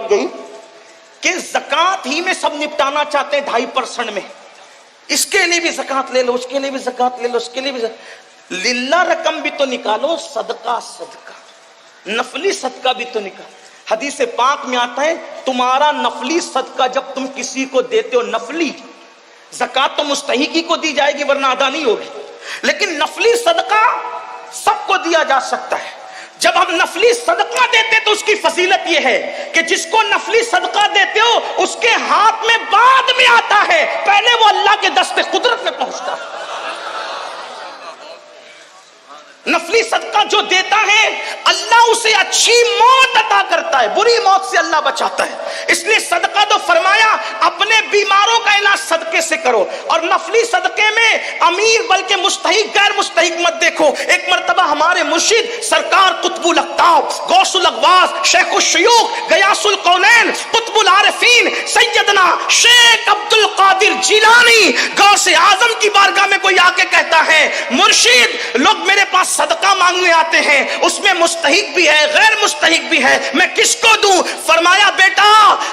बात गई कि ज़कात ही में सब निपटाना चाहते हैं 2.5% में, इसके लिए भी ज़कात ले लो, उसके लिए भी ज़कात ले लो, उसके लिए भी लिल्ला रकम भी तो निकालो, सदका नफली सदका भी तो निकालो। हदीस पाक में आता है तुम्हारा नफली सदका जब तुम किसी को देते हो, नफली ज़कात तो मुस्तहिकी को दी जाएगी वरना अदा नहीं होगी, लेकिन नफली सदका सबको दिया जा सकता है। जब हम नफली सदका देते तो उसकी फजीलत यह है कि जिसको नफली सदका देते हो उसके हाथ में बाद में आता है, पहले वो अल्लाह के दस्ते कुदरत में पहुंचता है। नफली सदका जो देता है अल्लाह उसे अच्छी मौत अता करता है, बुरी मौत से अल्लाह बचाता है। इसलिए सदका तो फरमाया अपने बीमारों का इलाज सदके से करो। और नफली सदके में अमीर बल्कि मुस्तहिक गैर मुस्तहिक मत देखो। एक मर्तबा हमारे मुर्शिद सरकार कुतुबुल अक्ताब गौसुल अक़वास शेखुल शुयूख गयासुल कौनैन कुतुबुल आरिफीन सैयदना शेख अब्दुल कादिर जिलानी गौसे आजम की बारगाह में कोई आके कहता है मुर्शिद लोग मेरे पास सदका मांगने आते हैं, उसमें मुस्तहिक भी है गैर मुस्तहिक भी है, मैं किसको दूं? फरमाया बेटा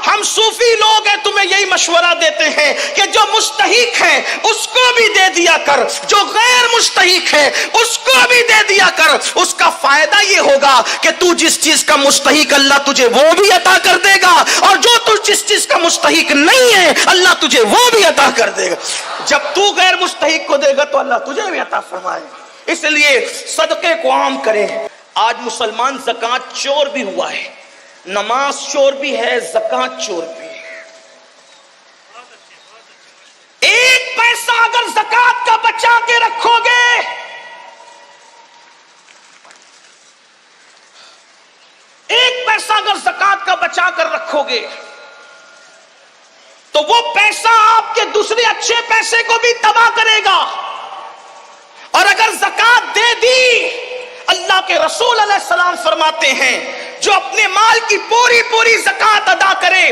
हम सूफी लोग हैं, तुम्हें यही मशवरा देते हैं कि जो मुस्तहिक है उसको भी दे दिया कर, जो गैर मुस्तहिक है उसको भी दे दिया कर। उसका फायदा ये होगा कि तू जिस चीज का मुस्तहिक अल्लाह तुझे वो भी अता कर देगा, और जो तू जिस चीज का मुस्तहिक नहीं है अल्लाह तुझे वो भी अता कर देगा। जब तू गैर मुस्तहिक को देगा तो अल्लाह तुझे भी अता फरमाएगा। इसलिए सदके को आम करें। आज मुसलमान ज़कात चोर भी हुआ है, नमाज चोर भी है, ज़कात चोर भी है। एक पैसा अगर ज़कात का बचा के रखोगे, एक पैसा अगर ज़कात का बचा कर रखोगे तो वो पैसा आपके दूसरे अच्छे पैसे को भी तबाह करेगा। और अगर ज़कात दे दी, अल्लाह के रसूल अलैहिस्सलाम फरमाते हैं जो अपने माल की पूरी पूरी ज़कात अदा करे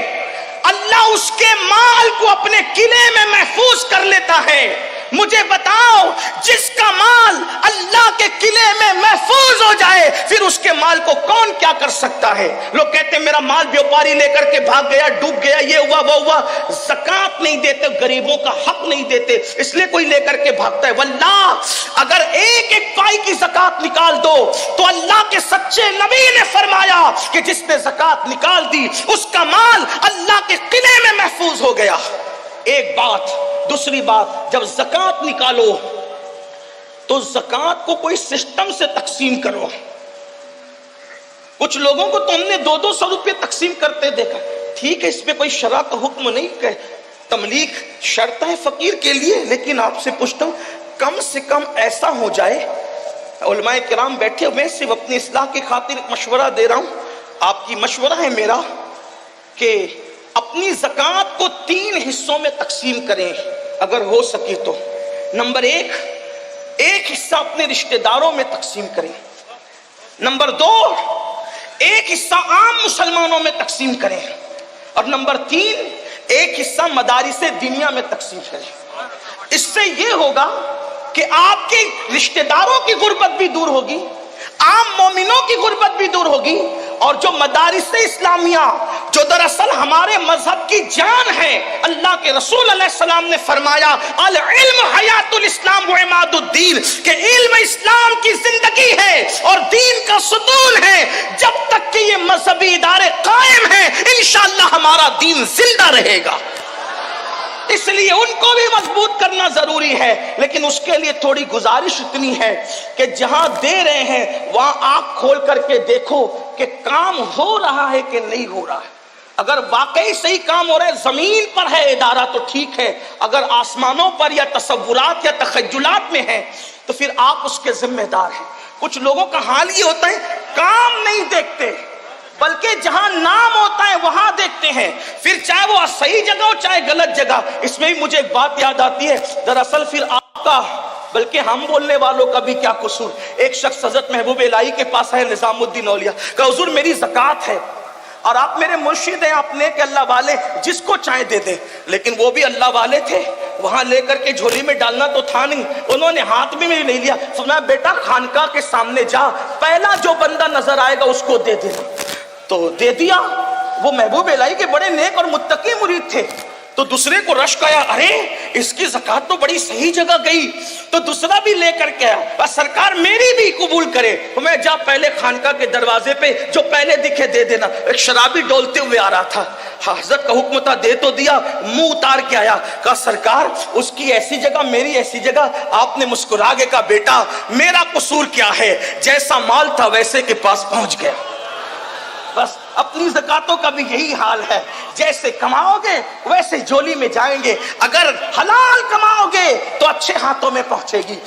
अल्लाह उसके माल को अपने किले में महफूज कर लेता है। मुझे बताओ जिसका माल अल्लाह के किले में महफूज हो जाए फिर उसके माल को कौन क्या कर सकता है? लोग कहते हैं मेरा माल व्यापारी लेकर के भाग गया, डूब गया, ये हुआ वो हुआ। ज़कात नहीं देते, गरीबों का हक नहीं देते, इसलिए कोई लेकर के भागता है। वल्लाह अगर एक एक पाई की ज़कात निकाल दो तो अल्लाह के सच्चे नबी ने फरमाया कि जिसने ज़कात निकाल दी उसका माल अल्लाह के किले में महफूज हो गया। एक बात। दूसरी बात, जब ज़कात निकालो तो ज़कात को कोई सिस्टम से तकसीम करो। कुछ लोगों को तो हमने 200-200 रुपये तकसीम करते देखा। ठीक है, इसमें कोई शरअ का हुक्म नहीं है, तमलीक शर्त है फकीर के लिए, लेकिन आपसे पूछता हूं कम से कम ऐसा हो जाए, उलमाए किराम बैठे हुए, सिर्फ अपनी इस्लाह की खातिर मशवरा दे रहा हूं, आपकी मशवरा है मेरा कि अपनी ज़कात को 3 हिस्सों में तकसीम करें अगर हो सके तो। नंबर 1, एक हिस्सा अपने रिश्तेदारों में तकसीम करें। नंबर 2, एक हिस्सा आम मुसलमानों में तकसीम करें। और नंबर 3, एक हिस्सा मदारिसे दुनिया में तकसीम करें। इससे यह होगा कि आपके रिश्तेदारों की गुर्बत भी दूर होगी, आम मोमिनों की गुर्बत भी दूर होगी, और जो मदारिस इस्लामिया जो दरअसल हमारे मजहब की जान है, अल्लाह के रसूल अलैहिस्सलाम ने फरमाया अल इल्म हयातुल इस्लाम व इमादुद्दीन, कि इल्म इस्लाम की जिंदगी है और दीन का सुतून है। जब तक कि ये मजहबी इदारे कायम हैं इंशाअल्लाह हमारा दीन जिंदा रहेगा। इसलिए उनको भी मजबूत करना जरूरी है, लेकिन उसके लिए थोड़ी गुजारिश इतनी है कि जहां दे रहे हैं वहां आंख खोल करके देखो कि काम हो रहा है कि नहीं हो रहा है। अगर वाकई सही काम हो रहा है, जमीन पर है इदारा तो ठीक है, अगर आसमानों पर या तसव्वुरात या तखय्युलात में है तो फिर आप उसके जिम्मेदार हैं। कुछ लोगों का हाल ये होता है काम नहीं देखते बल्कि जहां नाम होता है वहां देखते हैं, फिर चाहे वो सही जगह हो चाहे गलत जगह। इसमें भी मुझे एक बात याद आती है, दरअसल फिर आपका बल्कि हम बोलने वालों का भी क्या कसूर। एक शख्स हज़रत महबूब इलाही के पास है, निजामुद्दीन औलिया, कहा हुजूर मेरी ज़कात है और आप मेरे मुर्शिद हैं, आप नेक अल्लाह वाले, जिसको चाहे दे दे। लेकिन वो भी अल्लाह वाले थे, वहां लेकर के झोली में डालना तो था नहीं, उन्होंने हाथ में ले लिया। फरमाया बेटा खानका के सामने जा, पहला जो बंदा नजर आएगा उसको दे देना। तो दे दिया। وہ محبوب الہی کے بڑے نیک اور متقی مرید تھے. تو دوسرے کو رشک آیا, ارے اس کی زکات تو بڑی صحیح جگہ گئی. تو دوسرا بھی لے کر کے آیا, بس سرکار میری بھی قبول کرے. تو میں جا پہلے خانقاہ کے دروازے پہ جو پہلے دکھے دے دینا. ایک شرابی ڈولتے ہوئے آ رہا تھا, حضرت کا حکم تھا, دے تو دیا, منہ اتار کے آیا. کہا سرکار اس کی ایسی جگہ میری ایسی جگہ. آپ نے مسکرا کے کہا بیٹا میرا قصور کیا ہے, جیسا مال تھا ویسے کے پاس پہنچ گیا. بس اپنی زکاتوں کا بھی یہی حال ہے, جیسے کماؤ گے ویسے جولی میں جائیں گے. اگر حلال کماؤ گے تو اچھے ہاتھوں میں پہنچے گی.